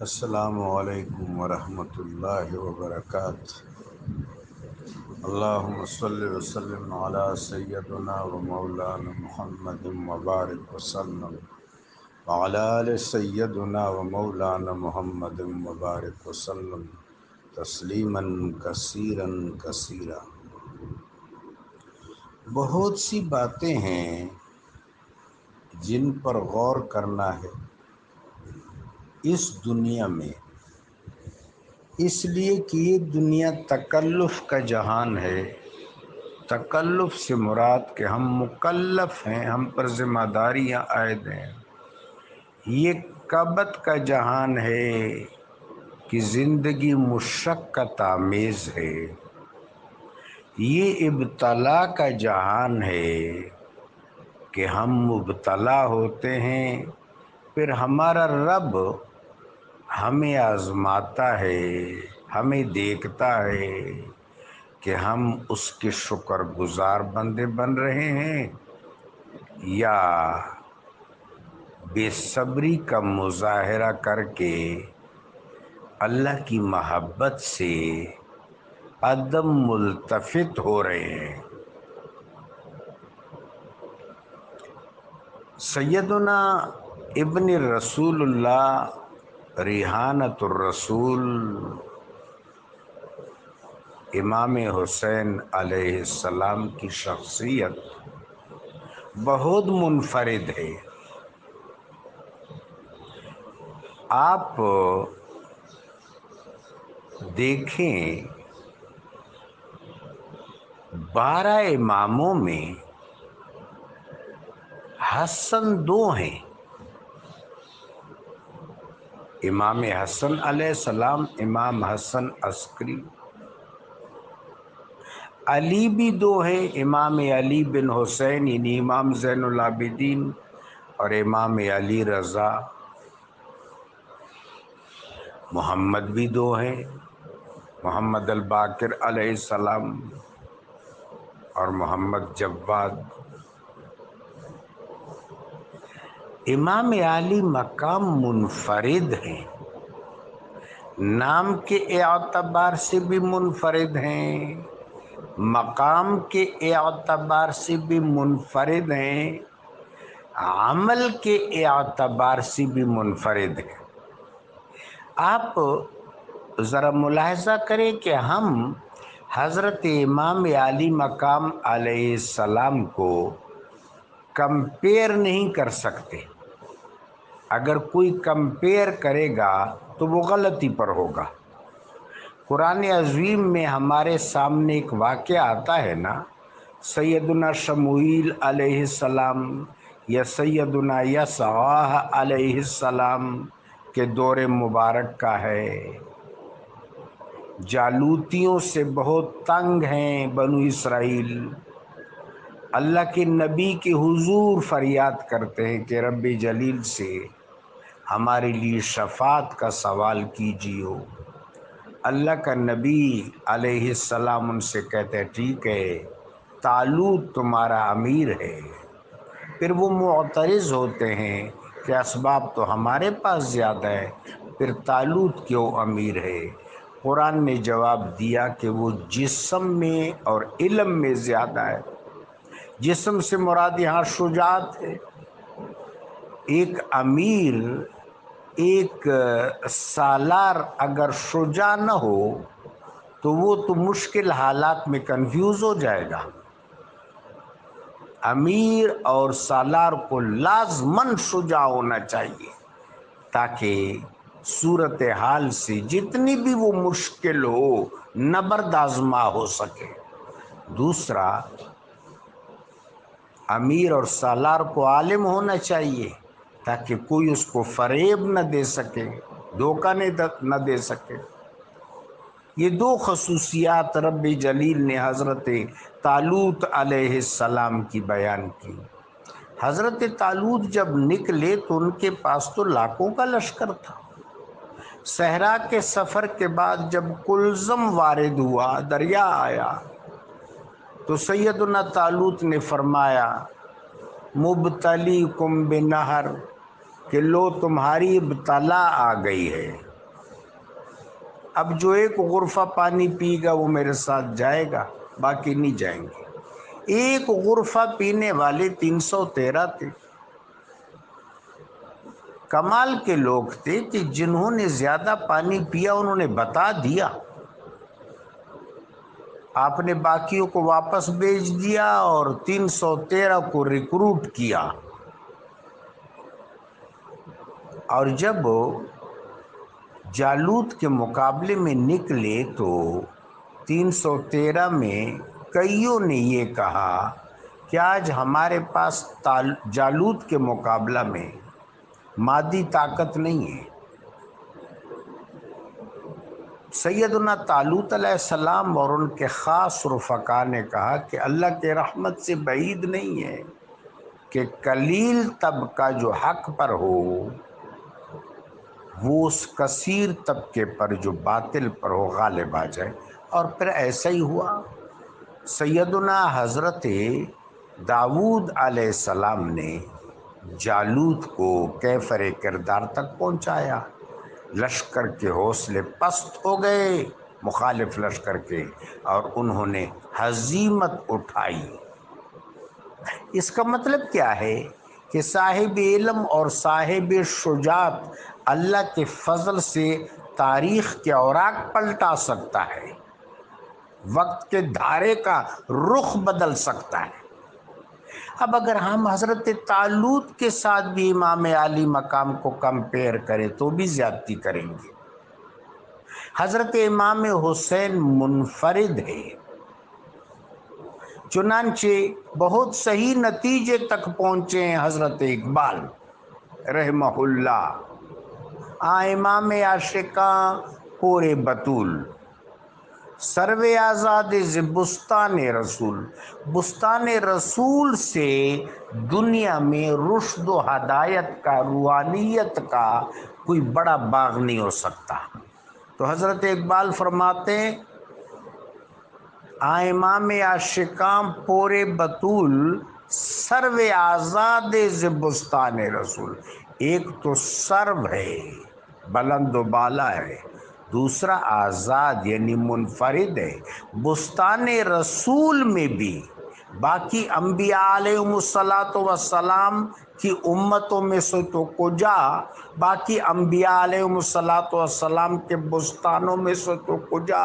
السلام علیکم ورحمۃ اللہ وبرکاتہ۔ اللہم صلی وسلم علی سیدنا و مولانا محمد مبارک وسلم وعلی آل سیدنا و مولانا محمد مبارک وسلم تسلیما کثیرا کثیرا۔ بہت سی باتیں ہیں جن پر غور کرنا ہے اس دنیا میں، اس لیے کہ یہ دنیا تکلف کا جہان ہے۔ تکلف سے مراد کہ ہم مکلف ہیں، ہم پر ذمہ داریاں عائد ہیں۔ یہ کبت کا جہان ہے کہ زندگی مشقت آمیز ہے۔ یہ ابتلا کا جہان ہے کہ ہم مبتلا ہوتے ہیں، پھر ہمارا رب ہمیں آزماتا ہے، ہمیں دیکھتا ہے کہ ہم اس کے شکر گزار بندے بن رہے ہیں یا بے صبری کا مظاہرہ کر کے اللہ کی محبت سے عدم ملتفت ہو رہے ہیں۔ سیدنا ابن رسول اللہ ریحانۃ الرسول امام حسین علیہ السلام کی شخصیت بہت منفرد ہے۔ آپ دیکھیں 12 اماموں میں حسن 2 ہیں۔ امام حسن علیہ السلام، امام حسن عسکری۔ علی بھی 2 ہیں، امام علی بن حسین یعنی امام زین العابدین اور امام علی رضا۔ محمد بھی 2 ہیں، محمد الباقر علیہ السلام اور محمد جواد۔ امام علی مقام منفرد ہیں، نام کے اعتبار سے بھی منفرد ہیں، مقام کے اعتبار سے بھی منفرد ہیں، عمل کے اعتبار سے بھی منفرد ہیں۔ آپ ذرا ملاحظہ کریں کہ ہم حضرت امام علی مقام علیہ السلام کو کمپیئر نہیں کر سکتے۔ اگر کوئی کمپیئر کرے گا تو وہ غلطی پر ہوگا۔ قرآن عظیم میں ہمارے سامنے ایک واقعہ آتا ہے نا، سیدنا شموئیل علیہ السلام یا سیدنا یسع علیہ السلام کے دور مبارک کا ہے۔ جالوتیوں سے بہت تنگ ہیں بنو اسرائیل۔ اللہ کے نبی کے حضور فریاد کرتے ہیں کہ رب جلیل سے ہمارے لیے شفاعت کا سوال کیجیے۔ اللہ کا نبی علیہ السلام ان سے کہتے ہیں ٹھیک ہے، طالوت تمہارا امیر ہے۔ پھر وہ معترض ہوتے ہیں کہ اسباب تو ہمارے پاس زیادہ ہے، پھر طالوت کیوں امیر ہے؟ قرآن نے جواب دیا کہ وہ جسم میں اور علم میں زیادہ ہے۔ جسم سے مراد یہاں شجاعت ہے۔ ایک امیر، ایک سالار اگر شجاع نہ ہو تو وہ تو مشکل حالات میں کنفیوز ہو جائے گا۔ امیر اور سالار کو لازماً شجاع ہونا چاہیے تاکہ صورتحال سے جتنی بھی وہ مشکل ہو نبرد آزما ہو سکے۔ دوسرا، امیر اور سالار کو عالم ہونا چاہیے تاکہ کوئی اس کو فریب نہ دے سکے، دھوکہ نہ دے سکے۔ یہ 2 خصوصیات رب جلیل نے حضرت طالوت علیہ السلام کی بیان کی۔ حضرت طالوت جب نکلے تو ان کے پاس تو لاکھوں کا لشکر تھا۔ صحرا کے سفر کے بعد جب کلزم وارد ہوا، دریا آیا، تو سیدنا طالوت نے فرمایا مبتلیکم بنہر کہ لو تمہاری ابتلا آ گئی ہے۔ اب جو ایک غرفہ پانی پی گا وہ میرے ساتھ جائے گا، باقی نہیں جائیں گے۔ ایک غرفہ پینے والے 313 تھے۔ کمال کے لوگ تھے کہ جنہوں نے زیادہ پانی پیا انہوں نے بتا دیا، آپ نے باقیوں کو واپس بھیج دیا اور 313 کو ریکروٹ کیا۔ اور جب جالوت کے مقابلے میں نکلے تو 313 میں کئیوں نے یہ کہا کہ آج ہمارے پاس جالوت کے مقابلہ میں مادی طاقت نہیں ہے۔ سیدنا طالوت علیہ السلام اور ان کے خاص رفقا نے کہا کہ اللہ کے رحمت سے بعید نہیں ہے کہ قلیل طبقہ جو حق پر ہو وہ اس کثیر طبقے پر جو باطل پر ہو غالب آ جائے۔ اور پھر ایسا ہی ہوا۔ سیدنا حضرت داؤد علیہ السلام نے جالوت کو کیفر کردار تک پہنچایا۔ لشکر کے حوصلے پست ہو گئے مخالف لشکر کے، اور انہوں نے ہزیمت اٹھائی۔ اس کا مطلب کیا ہے کہ صاحب علم اور صاحب شجاعت اللہ کے فضل سے تاریخ کے اوراق پلٹا سکتا ہے، وقت کے دھارے کا رخ بدل سکتا ہے۔ اب اگر ہم حضرت طالوت کے ساتھ بھی امام عالی مقام کو کمپیئر کریں تو بھی زیادتی کریں گے۔ حضرت امام حسین منفرد ہے، چنانچہ بہت صحیح نتیجے تک پہنچے ہیں حضرت اقبال رحمہ اللہ۔ امام عاشقاں پور بطول، سرو آزاد ز بستان رسول۔ بستان رسول سے دنیا میں رشد و ہدایت کا، روحانیت کا کوئی بڑا باغ نہیں ہو سکتا۔ تو حضرت اقبال فرماتے ہیں امام عاشقاں پور بطول، سرو آزاد ز بستان رسول۔ ایک تو سرو ہے، بلند و بالا ہے، دوسرا آزاد یعنی منفرد ہے۔ بستان رسول میں بھی باقی انبیاء علیہم السلام کی امتوں میں سے تو کجا، باقی انبیاء علیہم السلام کے بستانوں میں سے تو کجا،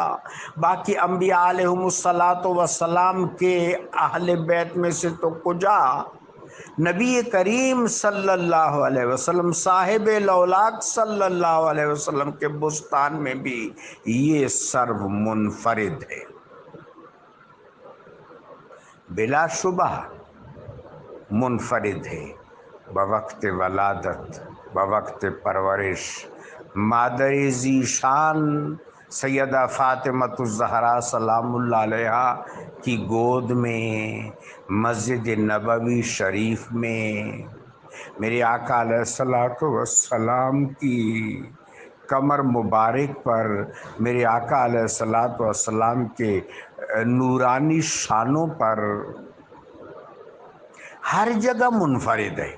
باقی انبیاء علیہم السلام کے اہل بیت میں سے تو کجا، نبی کریم صلی اللہ علیہ وسلم صاحب لولاک صلی اللہ علیہ وسلم کے بستان میں بھی یہ سرو منفرد ہے۔ بلا شبہ منفرد ہے، بوقت ولادت، بوقت پرورش، مادر ذیشان سیدہ فاطمہ الزہرا سلام اللہ علیہا کی گود میں، مسجد نبوی شریف میں، میرے آقا علیہ السلام کی کمر مبارک پر، میرے آقا علیہ السلام کے نورانی شانوں پر، ہر جگہ منفرد ہے۔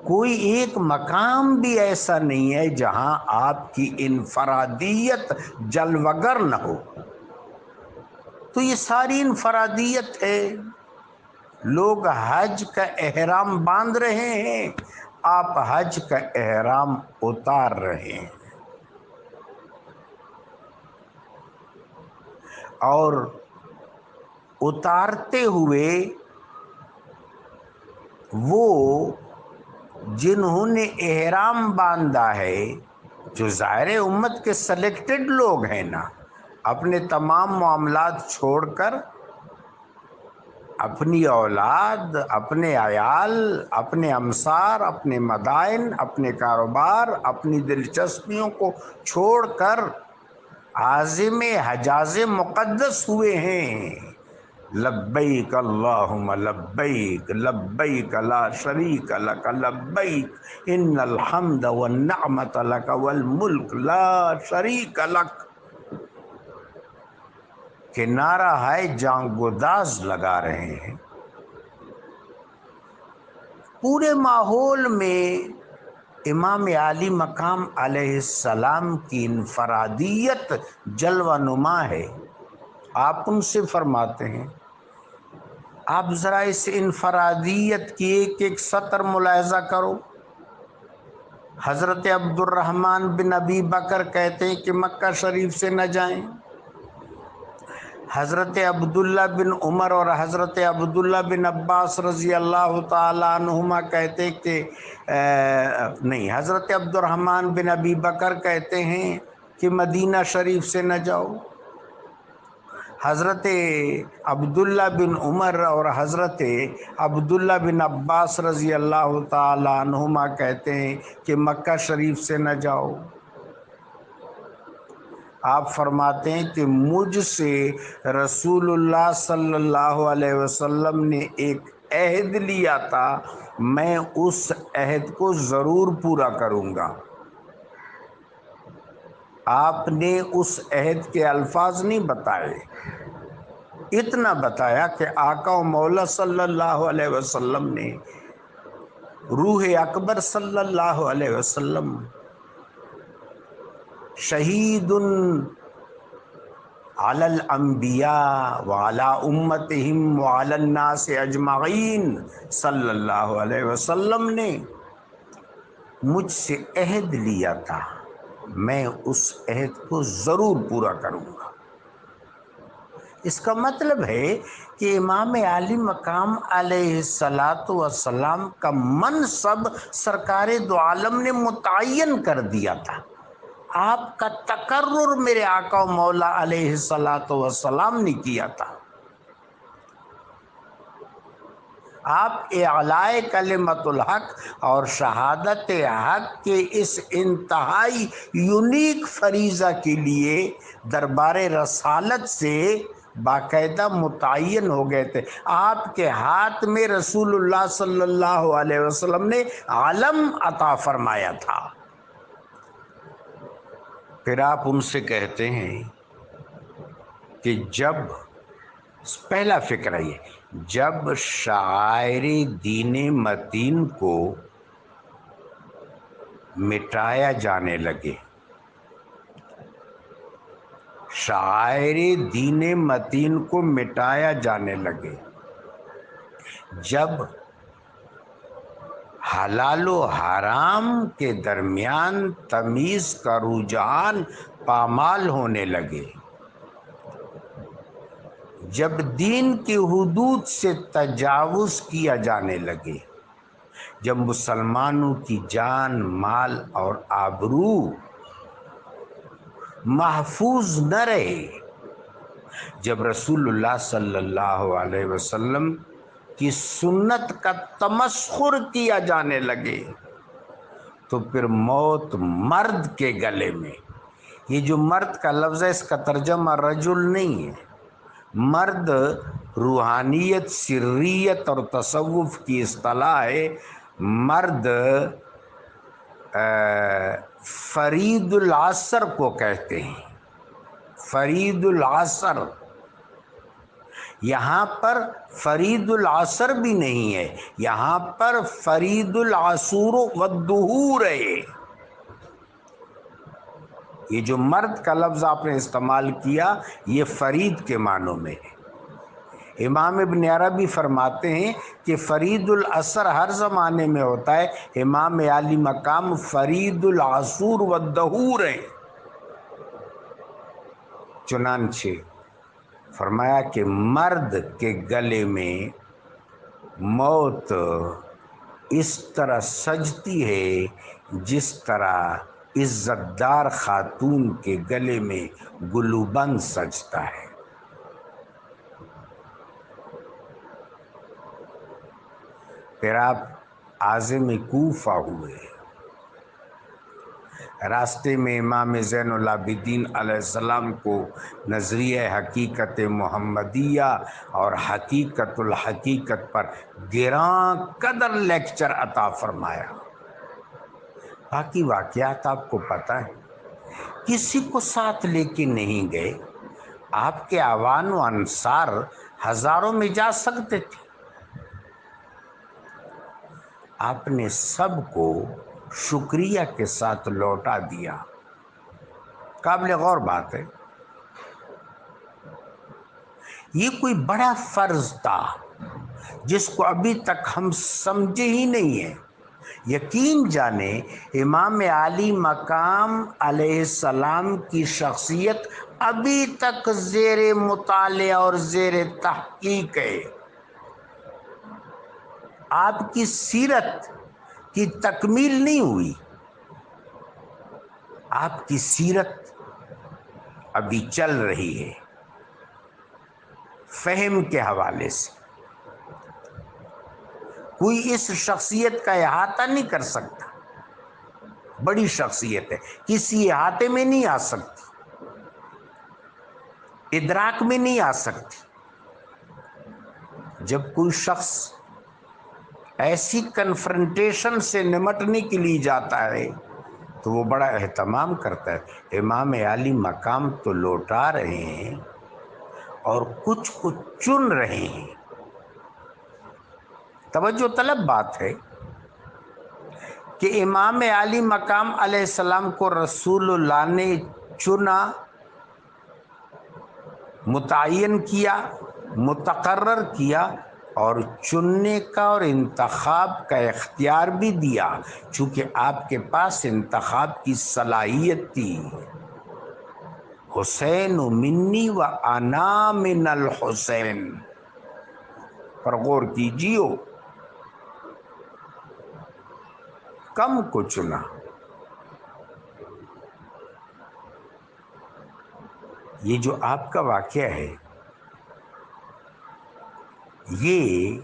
کوئی ایک مقام بھی ایسا نہیں ہے جہاں آپ کی انفرادیت جلوگر نہ ہو۔ تو یہ ساری انفرادیت ہے۔ لوگ حج کا احرام باندھ رہے ہیں، آپ حج کا احرام اتار رہے ہیں، اور اتارتے ہوئے وہ جنہوں نے احرام باندھا ہے، جو ظاہر امت کے سلیکٹڈ لوگ ہیں نا، اپنے تمام معاملات چھوڑ کر اپنی اولاد، اپنے عیال، اپنے امسار، اپنے مدائن، اپنے کاروبار، اپنی دلچسپیوں کو چھوڑ کر عازم حجاز مقدس ہوئے ہیں۔ لبیک اللہم لبیک، لبیک لا شریک لک لبیک، ان الحمد والنعمت لک والملک لا شریک لک، کہ نعرہ ہے جاں گداز لگا رہے ہیں۔ پورے ماحول میں امام عالی مقام علیہ السلام کی انفرادیت جلوہ نما ہے۔ آپ ان سے فرماتے ہیں، آپ ذرا اس انفرادیت کی ایک ایک سطر ملاحظہ کرو۔ حضرت عبد الرحمن بن ابی بکر کہتے ہیں کہ مکہ شریف سے نہ جائیں۔ حضرت عبداللہ بن عمر اور حضرت عبداللہ بن عباس رضی اللہ تعالیٰ عنہما کہتے کہ نہیں، حضرت عبد الرحمن بن ابی بکر کہتے ہیں کہ مدینہ شریف سے نہ جاؤ۔ حضرت عبداللہ بن عمر اور حضرت عبداللہ بن عباس رضی اللہ تعالیٰ عنہما کہتے ہیں کہ مکہ شریف سے نہ جاؤ۔ آپ فرماتے ہیں کہ مجھ سے رسول اللہ صلی اللہ علیہ وسلم نے ایک عہد لیا تھا، میں اس عہد کو ضرور پورا کروں گا۔ آپ نے اس عہد کے الفاظ نہیں بتائے، اتنا بتایا کہ آقا و مولا صلی اللہ علیہ وسلم نے روح اکبر صلی اللہ علیہ وسلم شہید علی الانبیاء وعلی امتہم وعلی الناس اجمعین صلی اللہ علیہ وسلم نے مجھ سے عہد لیا تھا، میں اس عہد کو ضرور پورا کروں گا۔ اس کا مطلب ہے کہ امام عالی مقام علیہ السلام کا منصب سرکار دو عالم نے متعین کر دیا تھا۔ آپ کا تقرر میرے آقا و مولا علیہ السلام نے کیا تھا۔ آپ اعلاء کلمت الحق اور شہادت حق کے اس انتہائی یونیک فریضہ کے لیے دربار رسالت سے باقاعدہ متعین ہو گئے تھے۔ آپ کے ہاتھ میں رسول اللہ صلی اللہ علیہ وسلم نے علم عطا فرمایا تھا۔ پھر آپ ان سے کہتے ہیں کہ جب پہلا فکر ہے یہ، جب شعائر دین متین کو مٹایا جانے لگے، شعائر دین متین کو مٹایا جانے لگے، جب حلال و حرام کے درمیان تمیز کا رجحان پامال ہونے لگے، جب دین کی حدود سے تجاوز کیا جانے لگے، جب مسلمانوں کی جان، مال اور آبرو محفوظ نہ رہے، جب رسول اللہ صلی اللہ علیہ وسلم کی سنت کا تمسخر کیا جانے لگے، تو پھر موت مرد کے گلے میں، یہ جو مرد کا لفظ ہے اس کا ترجمہ رجل نہیں ہے، مرد روحانیت، سریت اور تصوف کی اصطلاح ہے۔ مرد فرید العصر کو کہتے ہیں، فرید العصر۔ یہاں پر فرید العصر بھی نہیں ہے، یہاں پر فرید العصور والدہور ہے۔ یہ جو مرد کا لفظ آپ نے استعمال کیا یہ فرید کے معنوں میں ہے۔ امام ابن عربی فرماتے ہیں کہ فرید العصر ہر زمانے میں ہوتا ہے، امام عالی مقام فرید العصور والدہور ہیں۔ چنانچہ فرمایا کہ مرد کے گلے میں موت اس طرح سجتی ہے جس طرح عزت دار خاتون کے گلے میں گلوبند سجتا ہے۔ پھر آپ عازم کوفہ ہوئے، راستے میں امام زین العابدین علیہ السلام کو نظریہ حقیقت محمدیہ اور حقیقت الحقیقت پر گراں قدر لیکچر عطا فرمایا۔ باقی واقعات آپ کو پتہ ہے، کسی کو ساتھ لے کے نہیں گئے، آپ کے اعوان و انصار ہزاروں میں جا سکتے تھے، آپ نے سب کو شکریہ کے ساتھ لوٹا دیا۔ قابل غور بات ہے، یہ کوئی بڑا فرض تھا جس کو ابھی تک ہم سمجھے ہی نہیں ہیں۔ یقین جانیں امام عالی مقام علیہ السلام کی شخصیت ابھی تک زیر مطالعہ اور زیر تحقیق ہے۔ آپ کی سیرت کی تکمیل نہیں ہوئی، آپ کی سیرت ابھی چل رہی ہے فہم کے حوالے سے۔ کوئی اس شخصیت کا احاطہ نہیں کر سکتا، بڑی شخصیت ہے، کسی احاطے میں نہیں آ سکتی، ادراک میں نہیں آ سکتی۔ جب کوئی شخص ایسی کنفرنٹیشن سے نمٹنے کے لیے جاتا ہے تو وہ بڑا اہتمام کرتا ہے۔ امام عالی مقام تو لوٹا رہے ہیں اور کچھ چن رہے ہیں۔ توجہ طلب بات ہے کہ امام عالی مقام علیہ السلام کو رسول اللہ نے چنا، متعین کیا، متقرر کیا، اور چننے کا اور انتخاب کا اختیار بھی دیا، چونکہ آپ کے پاس انتخاب کی صلاحیت تھی۔ حسین منی و انا من الحسین پر غور کیجیے، کم کو چنا۔ یہ جو آپ کا واقعہ ہے یہ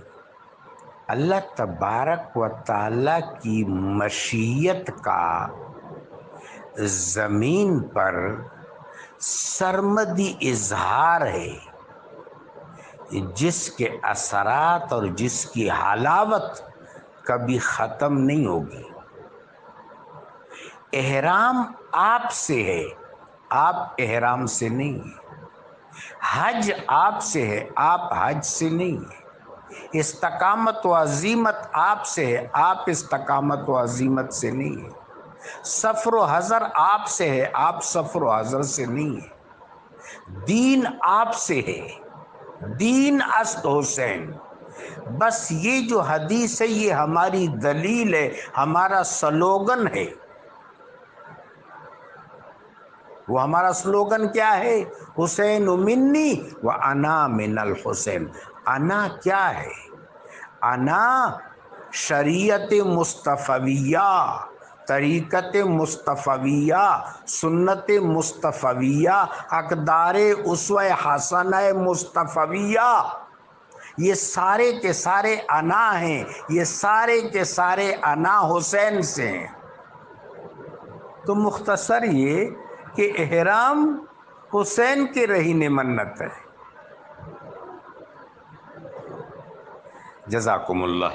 اللہ تبارک و تعالی کی مشیت کا زمین پر سرمدی اظہار ہے، جس کے اثرات اور جس کی حلاوت کبھی ختم نہیں ہوگی۔ احرام آپ سے ہے، آپ احرام سے نہیں ہیں۔ حج آپ سے ہے، آپ حج سے نہیں ہیں۔ استقامت و عزیمت آپ سے ہے، آپ استقامت و عزیمت سے نہیں ہیں۔ سفر و حضر آپ سے ہے، آپ سفر و حضر سے نہیں ہیں۔ دین آپ سے ہے، دین است حسین۔ بس یہ جو حدیث ہے یہ ہماری دلیل ہے، ہمارا سلوگن ہے۔ وہ ہمارا سلوگن کیا ہے؟ حسین منی و انا من الحسین۔ انا کیا ہے؟ انا شریعت مصطفیہ، طریقت مصطفیہ، سنت مصطفیہ، اقدار اسوہ حسنہ مصطفیہ، یہ سارے کے سارے انا ہیں، یہ سارے کے سارے انا حسین سے ہیں۔ تو مختصر یہ کہ احرام حسین کے رہین منت ہے۔ جزاکم اللہ۔